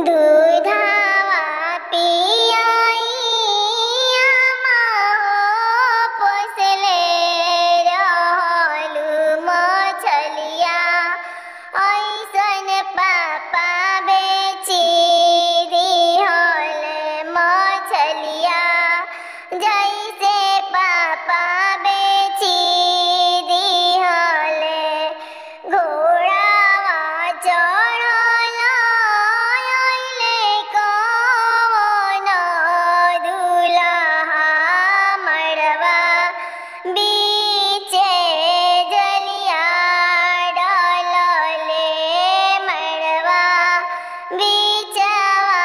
दूधावा पियाई आमा हो पोसले रहलू मछलिया ऐसन पापा बेची दिहले मछलिया जैसे पापा बेची दिहले घोड़ावा चढ़ल अइले कवन दुल्हा मड़वा बीचे जलिया डलले मड़वा बीचवा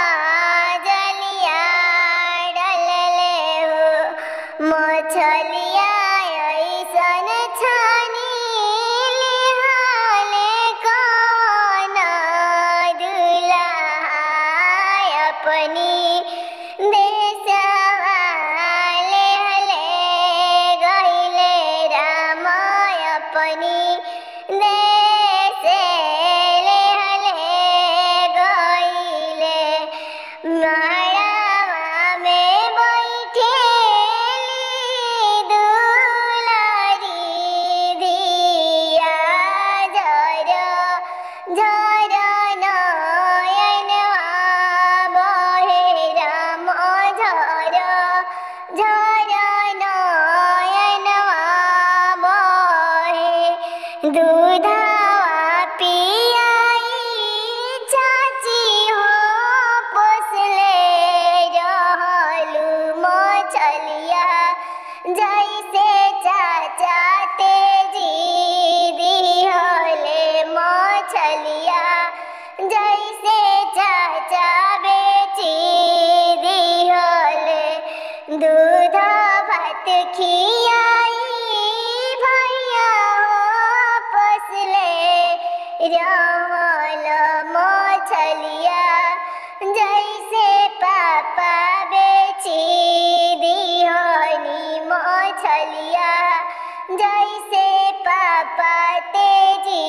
जलिया डलले हो मछलिया ऐसन छानी लिहाले कवन दुल्हा अपनी देशवा लेहले गइले राम अपनी देश लेहले गइले मड़वा में बैठेली दुलारी धिया झर झर नयनवा बहे राम झर झर नयनवा बहे दूधावा पियाई चाची हो पोसले रहलू मछलिया जैसे चाचा तेजी दिहले मछलिया जैसे चाचा बेची दिहले दूध भात खियाई भैया हो पोसले रहल मछलिया जैसे पापा बेची दिहनी मछलिया जैसे पापा तेजी